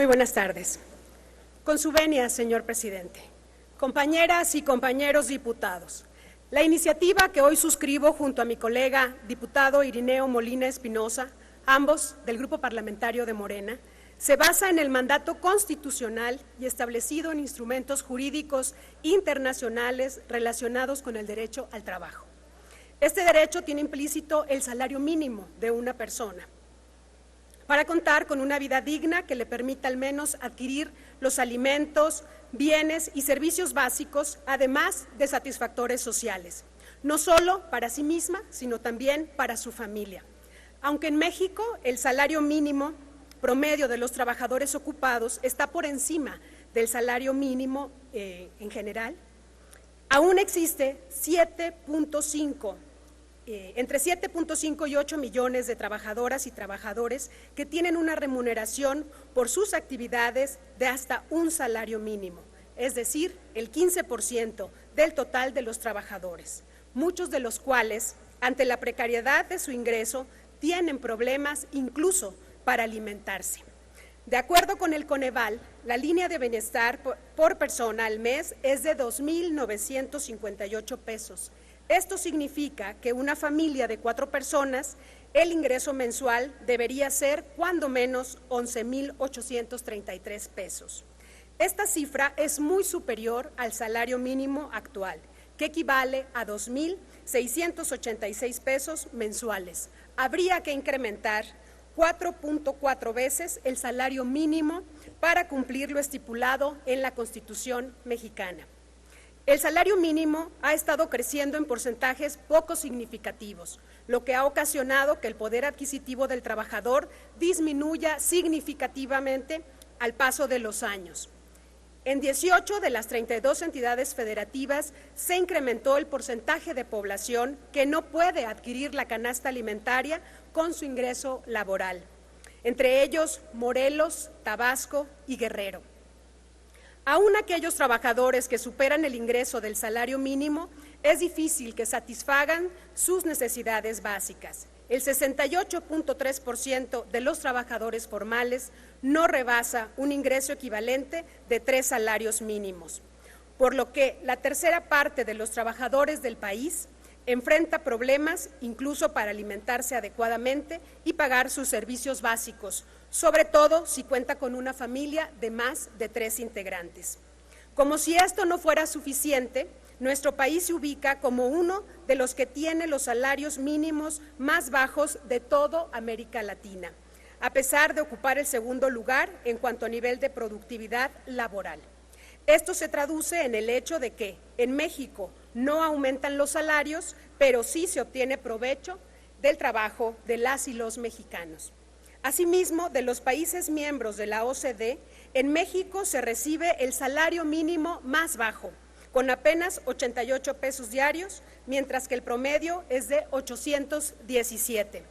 Muy buenas tardes. Con su venia, señor presidente, compañeras y compañeros diputados, la iniciativa que hoy suscribo junto a mi colega diputado Irineo Molina Espinosa, ambos del Grupo Parlamentario de Morena, se basa en el mandato constitucional y establecido en instrumentos jurídicos internacionales relacionados con el derecho al trabajo. Este derecho tiene implícito el salario mínimo de una persona, para contar con una vida digna que le permita al menos adquirir los alimentos, bienes y servicios básicos, además de satisfactores sociales, no solo para sí misma, sino también para su familia. Aunque en México el salario mínimo promedio de los trabajadores ocupados está por encima del salario mínimo en general, aún existe entre 7.5 y 8 millones de trabajadoras y trabajadores que tienen una remuneración por sus actividades de hasta un salario mínimo, es decir, el 15% del total de los trabajadores, muchos de los cuales, ante la precariedad de su ingreso, tienen problemas incluso para alimentarse. De acuerdo con el Coneval, la línea de bienestar por persona al mes es de 2.958 pesos. Esto significa que una familia de 4 personas, el ingreso mensual debería ser cuando menos 11.833 pesos. Esta cifra es muy superior al salario mínimo actual, que equivale a 2.686 pesos mensuales. Habría que incrementar 4.4 veces el salario mínimo para cumplir lo estipulado en la Constitución mexicana. El salario mínimo ha estado creciendo en porcentajes poco significativos, lo que ha ocasionado que el poder adquisitivo del trabajador disminuya significativamente al paso de los años. En 18 de las 32 entidades federativas se incrementó el porcentaje de población que no puede adquirir la canasta alimentaria con su ingreso laboral, entre ellos Morelos, Tabasco y Guerrero. Aún aquellos trabajadores que superan el ingreso del salario mínimo, es difícil que satisfagan sus necesidades básicas. El 68.3% de los trabajadores formales no rebasa un ingreso equivalente de 3 salarios mínimos, por lo que la tercera parte de los trabajadores del país enfrenta problemas incluso para alimentarse adecuadamente y pagar sus servicios básicos, sobre todo si cuenta con una familia de más de 3 integrantes. Como si esto no fuera suficiente, nuestro país se ubica como uno de los que tiene los salarios mínimos más bajos de toda América Latina, a pesar de ocupar el segundo lugar en cuanto a nivel de productividad laboral. Esto se traduce en el hecho de que en México no aumentan los salarios, pero sí se obtiene provecho del trabajo de las y los mexicanos. Asimismo, de los países miembros de la OCDE, en México se recibe el salario mínimo más bajo, con apenas 88 pesos diarios, mientras que el promedio es de 817.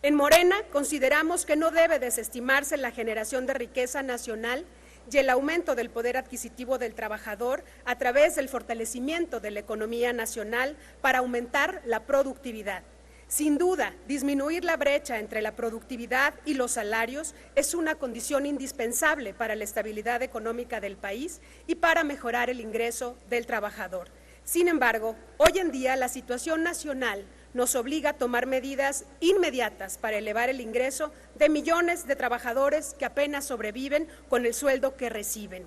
En Morena consideramos que no debe desestimarse la generación de riqueza nacional y el aumento del poder adquisitivo del trabajador a través del fortalecimiento de la economía nacional para aumentar la productividad. Sin duda, disminuir la brecha entre la productividad y los salarios es una condición indispensable para la estabilidad económica del país y para mejorar el ingreso del trabajador. Sin embargo, hoy en día la situación nacional nos obliga a tomar medidas inmediatas para elevar el ingreso de millones de trabajadores que apenas sobreviven con el sueldo que reciben.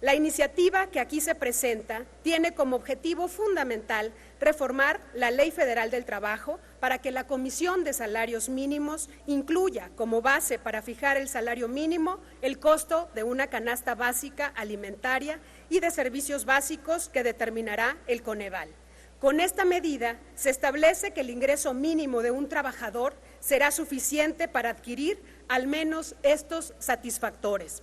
La iniciativa que aquí se presenta tiene como objetivo fundamental reformar la Ley Federal del Trabajo para que la Comisión de Salarios Mínimos incluya como base para fijar el salario mínimo el costo de una canasta básica alimentaria y de servicios básicos que determinará el Coneval. Con esta medida se establece que el ingreso mínimo de un trabajador será suficiente para adquirir al menos estos satisfactores.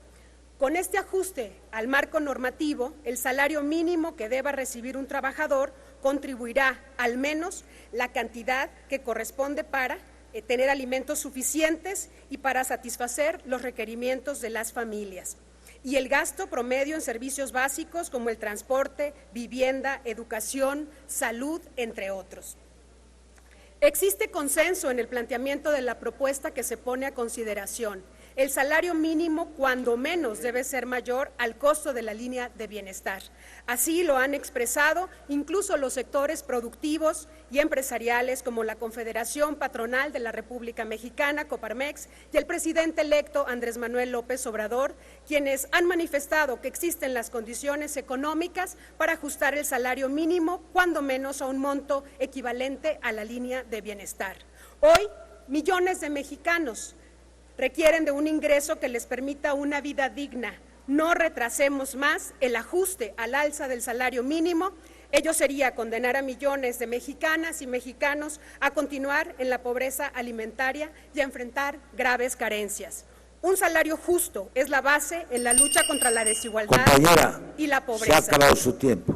Con este ajuste al marco normativo, el salario mínimo que deba recibir un trabajador contribuirá al menos la cantidad que corresponde para tener alimentos suficientes y para satisfacer los requerimientos de las familias. Y el gasto promedio en servicios básicos como el transporte, vivienda, educación, salud, entre otros. Existe consenso en el planteamiento de la propuesta que se pone a consideración. El salario mínimo, cuando menos, debe ser mayor al costo de la línea de bienestar. Así lo han expresado incluso los sectores productivos y empresariales como la Confederación Patronal de la República Mexicana, Coparmex, y el presidente electo Andrés Manuel López Obrador, quienes han manifestado que existen las condiciones económicas para ajustar el salario mínimo, cuando menos a un monto equivalente a la línea de bienestar. Hoy, millones de mexicanos requieren de un ingreso que les permita una vida digna. No retrasemos más el ajuste al alza del salario mínimo. Ello sería condenar a millones de mexicanas y mexicanos a continuar en la pobreza alimentaria y a enfrentar graves carencias. Un salario justo es la base en la lucha contra la desigualdad y la pobreza. Se ha acabado su tiempo.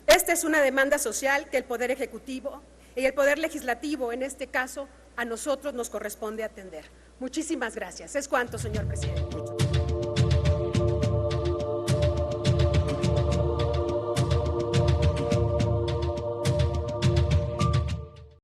Esta es una demanda social que el Poder Ejecutivo y el Poder Legislativo, en este caso, a nosotros nos corresponde atender. Muchísimas gracias. Es cuanto, señor presidente.